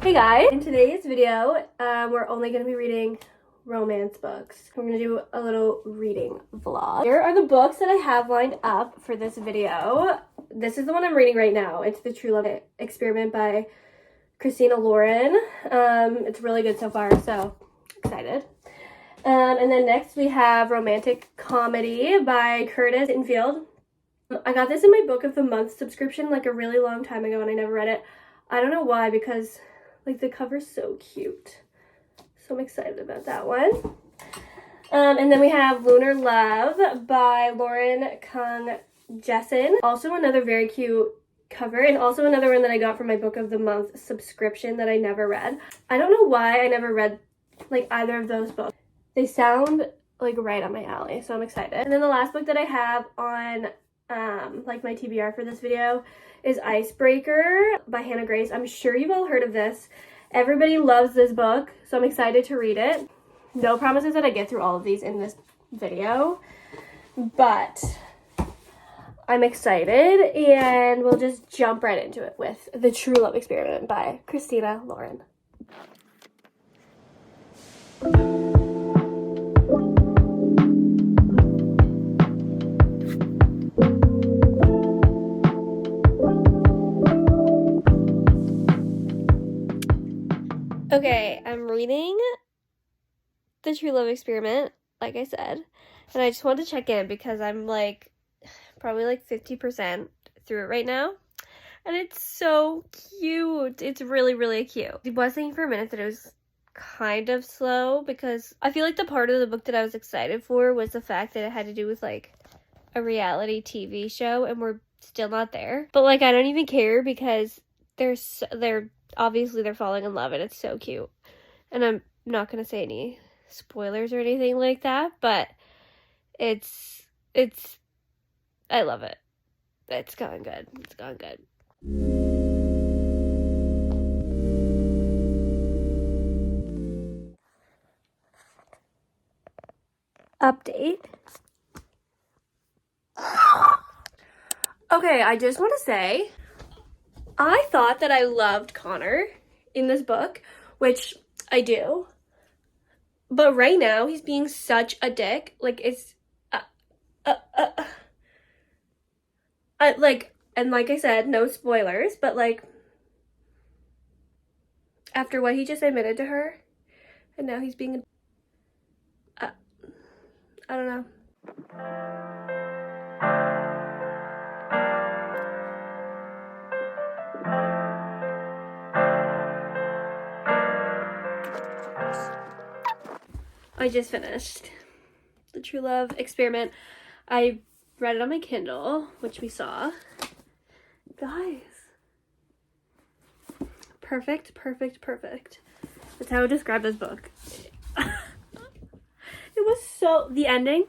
Hey guys, in today's video, we're only going to be reading romance books. We're going to do a little reading vlog. Here are the books that I have lined up for this video. This is the one I'm reading right now. It's The True Love Experiment by Christina Lauren. It's really good so far, so excited. And then next we have Romantic Comedy by Curtis Sittenfeld. I got this in my Book of the Month subscription like a really long time ago and I never read it. I don't know why, because like the cover's so cute. So I'm excited about that one. And then we have Lunar Love by Lauren Kang Jessen. Also another very cute cover, and also another one that I got from my Book of the Month subscription that I never read. I don't know why I never read like either of those books. They sound like right up my alley, so I'm excited. And then the last book that I have on like my TBR for this video is Icebreaker by Hannah Grace. I'm sure you've all heard of this. Everybody loves this book, so I'm excited to read it. No promises that I get through all of these in this video, but I'm excited, and we'll just jump right into it with The True Love Experiment by Christina Lauren. Okay, I'm reading The True Love Experiment, like I said, and I just wanted to check in because I'm like probably like 50% through it right now, and it's so cute. It's really, really cute. I was thinking for a minute that it was kind of slow because I feel like the part of the book that I was excited for was the fact that it had to do with like a reality TV show, and we're still not there. But like I don't even care because they're obviously they're falling in love and it's so cute. And I'm not going to say any spoilers or anything like that, but it's I love it. It's going good. It's going good. Update. Okay, I just want to say I thought that I loved Connor in this book, which I do. But right now, he's being such a dick. Like, it's... and like I said, no spoilers, but like... After what he just admitted to her, and now he's being... I don't know. I just finished The True Love Experiment. I read it on my Kindle, which we saw. Guys. Perfect, perfect, perfect. That's how I would describe this book. It was so... The ending,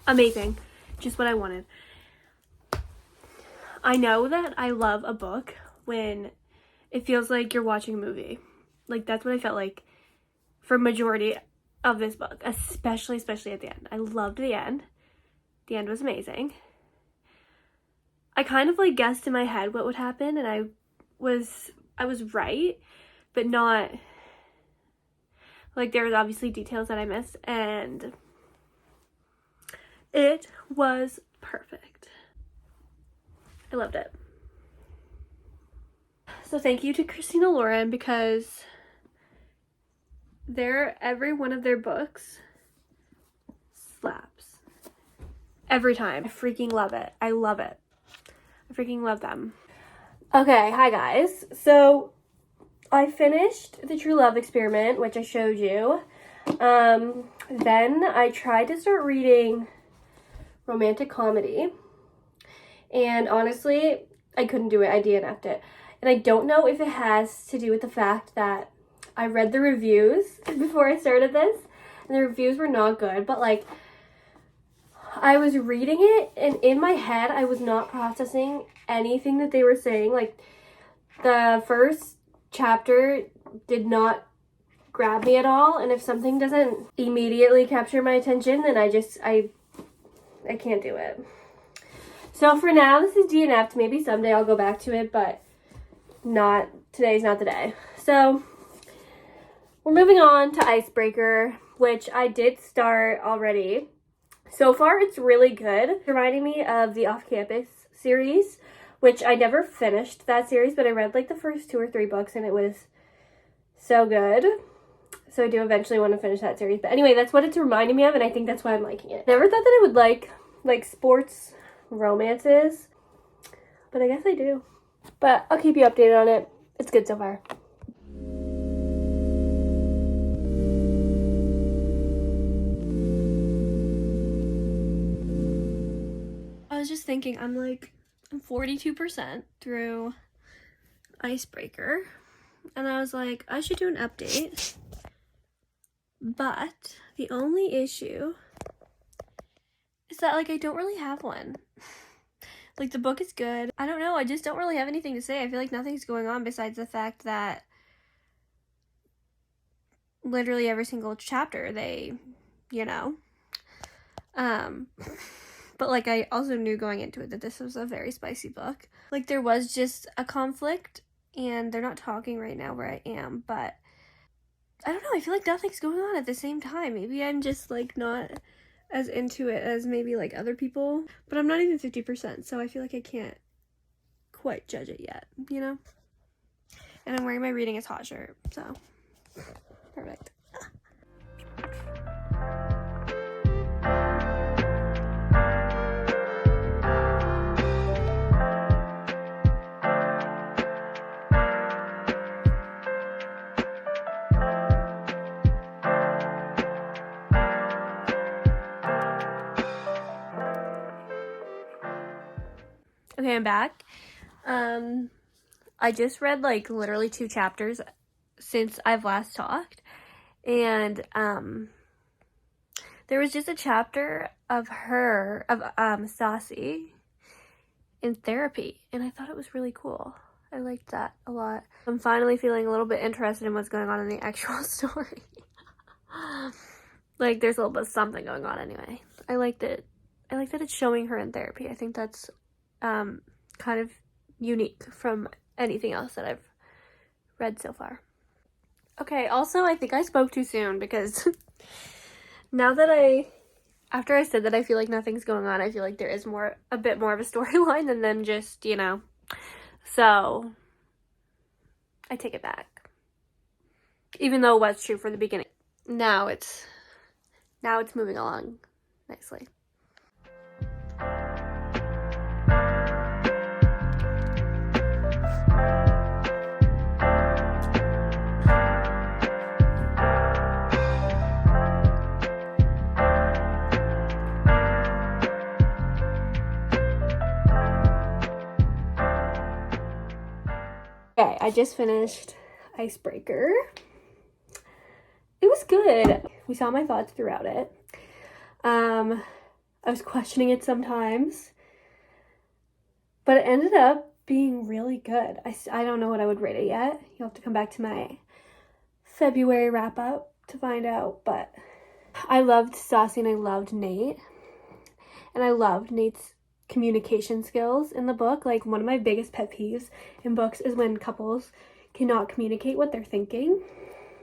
amazing. Just what I wanted. I know that I love a book when it feels like you're watching a movie. Like, that's what I felt like for majority of this book, especially at the end. I loved the end. The end was amazing. I kind of like guessed in my head what would happen, and I was right, but not like there was obviously details that I missed, and it was perfect. I loved it. So thank you to Christina Lauren, because every one of their books slaps. Every time. I freaking love it. I love it. I freaking love them. Okay, hi guys. So I finished The True Love Experiment, which I showed you. Then I tried to start reading Romantic Comedy. And honestly, I couldn't do it. I DNF'd it. And I don't know if it has to do with the fact that I read the reviews before I started this, and the reviews were not good, but like I was reading it, and in my head I was not processing anything that they were saying. Like the first chapter did not grab me at all, and if something doesn't immediately capture my attention, then I can't do it. So for now, this is DNF'd. Maybe someday I'll go back to it, but today's not the day. So we're moving on to Icebreaker, which I did start already. So far, it's really good. It's reminding me of the Off Campus series, which I never finished that series, but I read like the first 2 or 3 books and it was so good. So I do eventually want to finish that series. But anyway, that's what it's reminding me of, and I think that's why I'm liking it. Never thought that I would like sports romances, but I guess I do. But I'll keep you updated on it. It's good so far. I was just thinking, I'm 42% through Icebreaker, and I was like, I should do an update. But the only issue is that I don't really have one. The book is good. I don't know, I just don't really have anything to say. I feel like nothing's going on besides the fact that literally every single chapter they, but I also knew going into it that this was a very spicy book. There was just a conflict, and they're not talking right now where I am, but I don't know, I feel like nothing's going on at the same time. Maybe I'm just not as into it as maybe other people, but I'm not even 50%, so I feel like I can't quite judge it yet, And I'm wearing my Reading is Hot shirt, so perfect. Okay, I'm back. I just read literally 2 chapters since I've last talked, and there was just a chapter of Stassi in therapy, and I thought it was really cool. I liked that a lot. I'm finally feeling a little bit interested in what's going on in the actual story. There's a little bit of something going on anyway. I like that it's showing her in therapy. I think that's kind of unique from anything else that I've read so far. Okay, also I think I spoke too soon because now that after I said that I feel like nothing's going on, I feel like there is a bit more of a storyline than them just, So I take it back. Even though it was true for the beginning. Now it's moving along nicely. Okay, I just finished Icebreaker. It was good. We saw my thoughts throughout it. I was questioning it sometimes, but it ended up being really good. I don't know what I would rate it yet. You'll have to come back to my February wrap up to find out, but I loved Stassi and I loved Nate, and I loved Nate's communication skills in the book. One of my biggest pet peeves in books is when couples cannot communicate what they're thinking.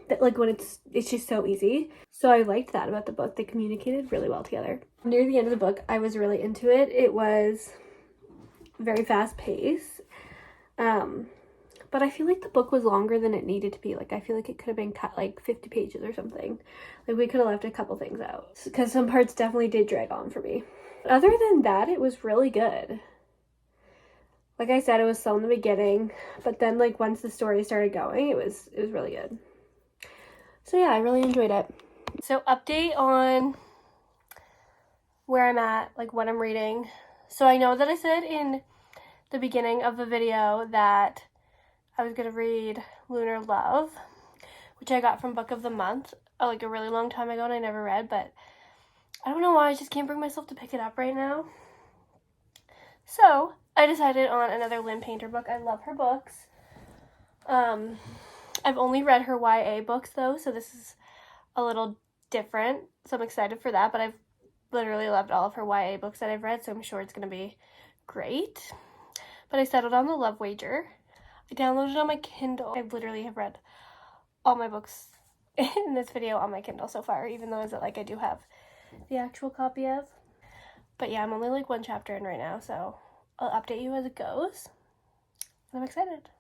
That when it's just so easy. So I liked that about the book. They communicated really well together. Near the end of the book, I was really into it. It was very fast paced. But I feel like the book was longer than it needed to be. I feel like it could have been cut 50 pages or something. We could have left a couple things out because some parts definitely did drag on for me. But other than that, it was really good. Like I said, it was slow in the beginning, but then once the story started going, it was really good. So yeah, I really enjoyed it. So update on where I'm at, what I'm reading. So I know that I said in the beginning of the video that I was going to read Lunar Love, which I got from Book of the Month, a really long time ago, and I never read, but I don't know why, I just can't bring myself to pick it up right now. So I decided on another Lynn Painter book. I love her books. I've only read her YA books though, so this is a little different. So I'm excited for that, but I've literally loved all of her YA books that I've read, so I'm sure it's going to be great. But I settled on The Love Wager. I downloaded it on my Kindle. I literally have read all my books in this video on my Kindle so far, even though like I do have the actual copy of. But yeah, I'm only like one chapter in right now, so I'll update you as it goes. I'm excited.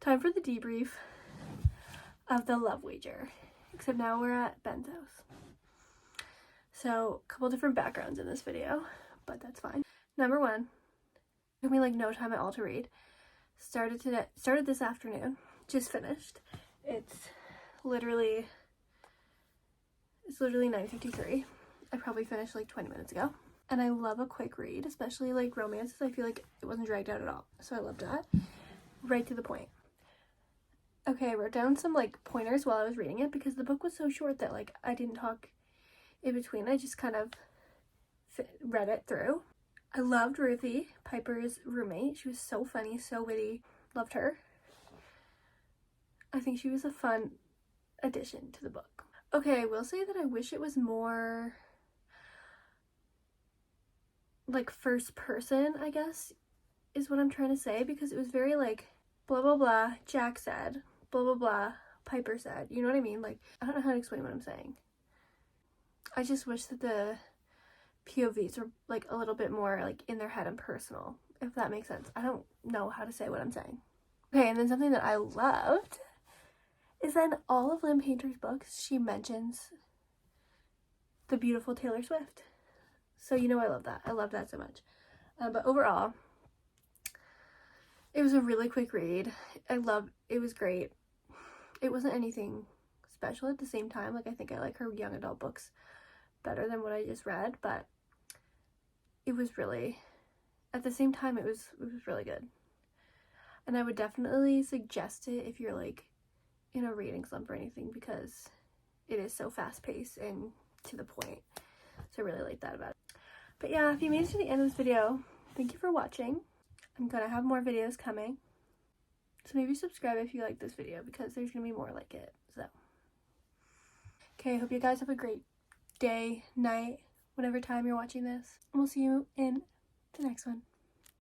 Time for the debrief of the Love Wager, except now we're at Ben's house. So, a couple different backgrounds in this video, but that's fine. Number one, took me like no time at all to read. Started this afternoon, just finished. It's literally 9:53. I probably finished like 20 minutes ago. And I love a quick read, especially like romances. I feel like it wasn't dragged out at all, so I loved that. Right to the point. Okay, I wrote down some like pointers while I was reading it because the book was so short that like I didn't talk in between. I just kind of read it through. I loved Ruthie, Piper's roommate. She was so funny, so witty. Loved her. I think she was a fun addition to the book. Okay, I will say that I wish it was more like first person, I guess, is what I'm trying to say, because it was very like blah blah blah, Jack said, blah blah blah, Piper said. You know what I mean? Like, I don't know how to explain what I'm saying. I just wish that the POVs were like a little bit more like in their head and personal, if that makes sense. I don't know how to say what I'm saying. Okay, and then something that I loved is that in all of Lynn Painter's books, she mentions the beautiful Taylor Swift. So you know I love that. I love that so much. But overall, it was a really quick read. It was great. It wasn't anything special at the same time. Like, I think I like her young adult books better than what I just read, but it was really, at the same time, it was really good. And I would definitely suggest it if you're like in a reading slump or anything, because it is so fast paced and to the point. So I really like that about it. But yeah, if you made it to the end of this video, thank you for watching. I'm gonna have more videos coming. So maybe subscribe if you like this video, because there's gonna be more like it. So okay, I hope you guys have a great day, night, whatever time you're watching this. And we'll see you in the next one.